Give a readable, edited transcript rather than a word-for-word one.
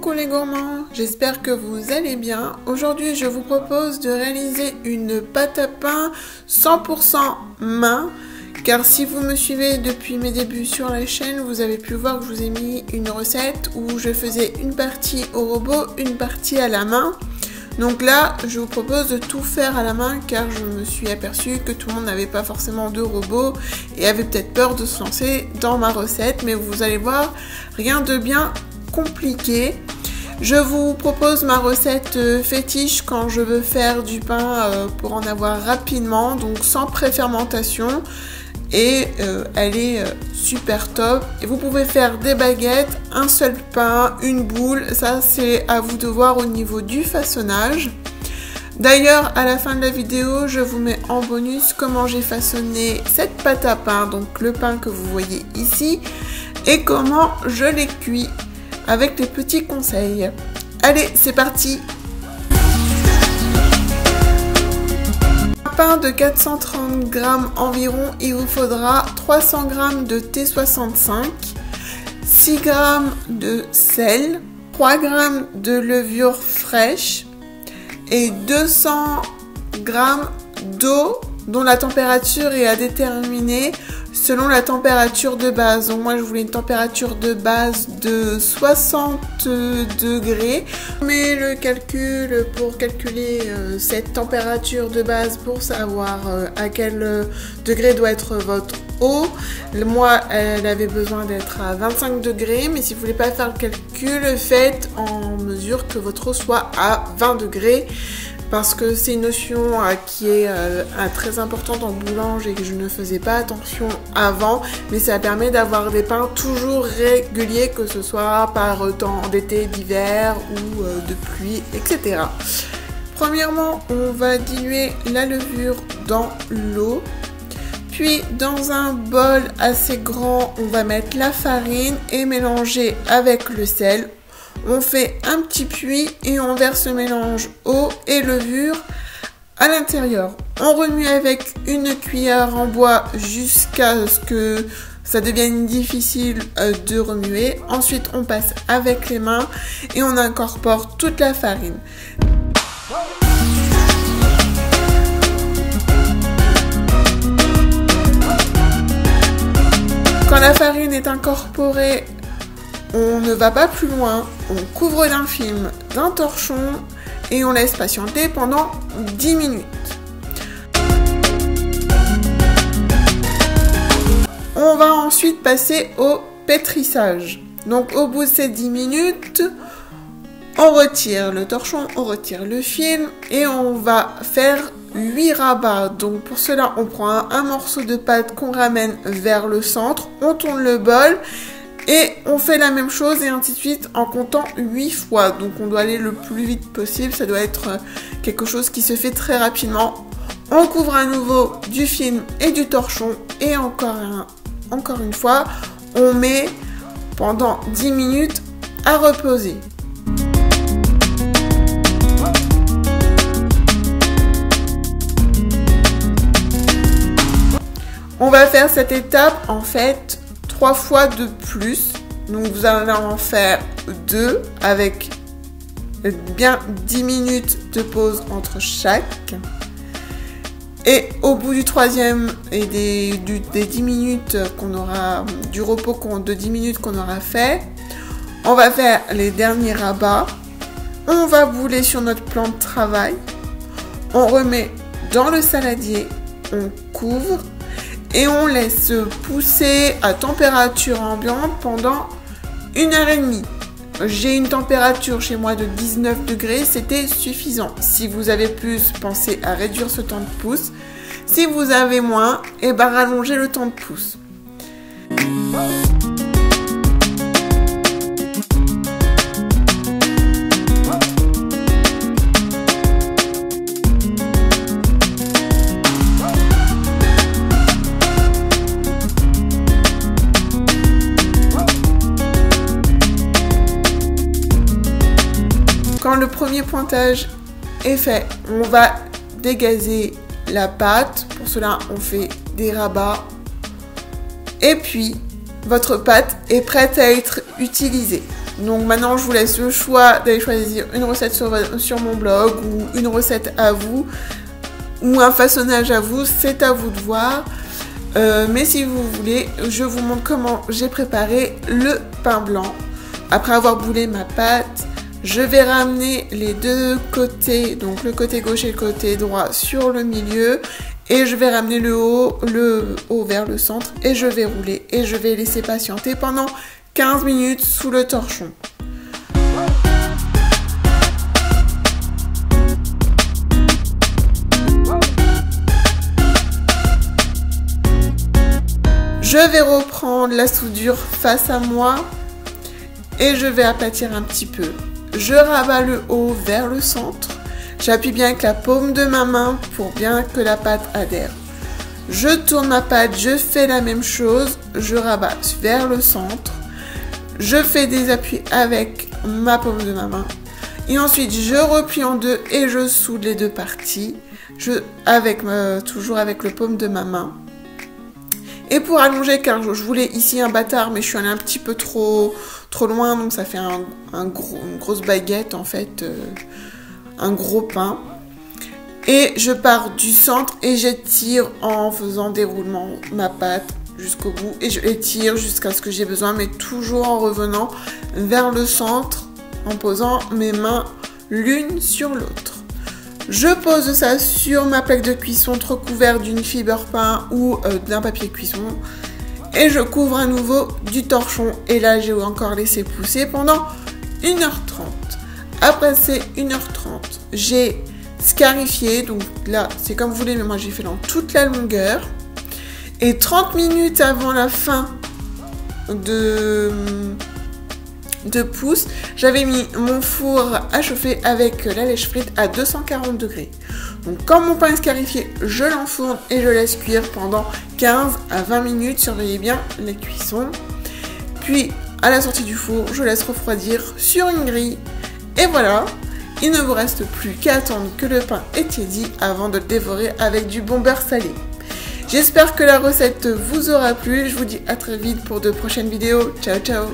Coucou les gourmands, j'espère que vous allez bien. Aujourd'hui, je vous propose de réaliser une pâte à pain 100% main. Car si vous me suivez depuis mes débuts sur la chaîne, vous avez pu voir que je vous ai mis une recette où je faisais une partie au robot, une partie à la main. Donc là, je vous propose de tout faire à la main car je me suis aperçue que tout le monde n'avait pas forcément de robot et avait peut-être peur de se lancer dans ma recette. Mais vous allez voir, rien de bien compliqué. Je vous propose ma recette fétiche quand je veux faire du pain pour en avoir rapidement, donc sans pré-fermentation. Et elle est super top. Et vous pouvez faire des baguettes, un seul pain, une boule. Ça, c'est à vous de voir au niveau du façonnage. D'ailleurs, à la fin de la vidéo, je vous mets en bonus comment j'ai façonné cette pâte à pain, donc le pain que vous voyez ici, et comment je l'ai cuit avec des petits conseils. Allez, c'est parti! Pain de 430 g environ, il vous faudra 300 g de T65, 6 g de sel, 3 g de levure fraîche et 200 g d'eau dont la température est à déterminer selon la température de base. Donc moi je voulais une température de base de 60 degrés. Mais le calcul pour calculer cette température de base pour savoir à quel degré doit être votre eau. Moi elle avait besoin d'être à 25 degrés, mais si vous voulez pas faire le calcul, faites en mesure que votre eau soit à 20 degrés. Parce que c'est une notion qui est très importante en boulange et que je ne faisais pas attention avant, mais ça permet d'avoir des pains toujours réguliers, que ce soit par temps d'été, d'hiver ou de pluie, etc. Premièrement, on va diluer la levure dans l'eau. Puis dans un bol assez grand, on va mettre la farine et mélanger avec le sel. On fait un petit puits et on verse le mélange eau et levure à l'intérieur. On remue avec une cuillère en bois jusqu'à ce que ça devienne difficile de remuer. Ensuite, on passe avec les mains et on incorpore toute la farine. Quand la farine est incorporée, on ne va pas plus loin, on couvre d'un film, d'un torchon et on laisse patienter pendant 10 minutes. On va ensuite passer au pétrissage. Donc au bout de ces 10 minutes, on retire le torchon, on retire le film et on va faire 8 rabats. Donc pour cela, on prend un morceau de pâte qu'on ramène vers le centre, on tourne le bol. Et on fait la même chose et ainsi de suite en comptant 8 fois. Donc on doit aller le plus vite possible. Ça doit être quelque chose qui se fait très rapidement. On couvre à nouveau du film et du torchon. Et encore une fois, on met pendant 10 minutes à reposer. On va faire cette étape en fait 3 fois de plus, donc vous allez en faire 2 avec bien 10 minutes de pause entre chaque. Et au bout du troisième et des 10 minutes qu'on aura, du repos de 10 minutes qu'on aura fait, on va faire les derniers rabats. On va bouler sur notre plan de travail, on remet dans le saladier, on couvre. Et on laisse pousser à température ambiante pendant 1h30. J'ai une température chez moi de 19 degrés, c'était suffisant. Si vous avez plus, pensez à réduire ce temps de pousse. Si vous avez moins, et ben rallongez le temps de pousse. Quand le premier pointage est fait, on va dégazer la pâte. Pour cela, on fait des rabats. Et puis, votre pâte est prête à être utilisée. Donc maintenant, je vous laisse le choix d'aller choisir une recette sur mon blog ou une recette à vous ou un façonnage à vous, c'est à vous de voir. Mais si vous voulez, je vous montre comment j'ai préparé le pain blanc. Après avoir boulé ma pâte, je vais ramener les deux côtés, donc le côté gauche et le côté droit sur le milieu. Et je vais ramener le haut vers le centre et je vais rouler. Et je vais laisser patienter pendant 15 minutes sous le torchon. Je vais reprendre la soudure face à moi et je vais aplatir un petit peu. Je rabats le haut vers le centre. J'appuie bien avec la paume de ma main pour bien que la pâte adhère. Je tourne ma pâte, je fais la même chose. Je rabats vers le centre. Je fais des appuis avec ma paume de ma main. Et ensuite, je replie en deux et je soude les deux parties. Toujours avec le paume de ma main. Et pour allonger, car je voulais ici un bâtard, mais je suis allée un petit peu trop loin, donc ça fait une grosse baguette en fait, un gros pain. Et je pars du centre et j'étire en faisant des roulements ma pâte jusqu'au bout. Et je l'étire jusqu'à ce que j'ai besoin, mais toujours en revenant vers le centre, en posant mes mains l'une sur l'autre. Je pose ça sur ma plaque de cuisson recouverte d'une fibre pain ou d'un papier cuisson. Et je couvre à nouveau du torchon. Et là, j'ai encore laissé pousser pendant 1h30. Après ces 1h30, j'ai scarifié. Donc là, c'est comme vous voulez, mais moi, j'ai fait dans toute la longueur. Et 30 minutes avant la fin de pouce, j'avais mis mon four à chauffer avec la lèche frite à 240 degrés. Donc quand mon pain est scarifié, je l'enfourne et je laisse cuire pendant 15 à 20 minutes. Surveillez bien la cuisson. Puis à la sortie du four, je laisse refroidir sur une grille. Et voilà, il ne vous reste plus qu'à attendre que le pain ait tiédi avant de le dévorer avec du bon beurre salé. J'espère que la recette vous aura plu. Je vous dis à très vite pour de prochaines vidéos. Ciao, ciao!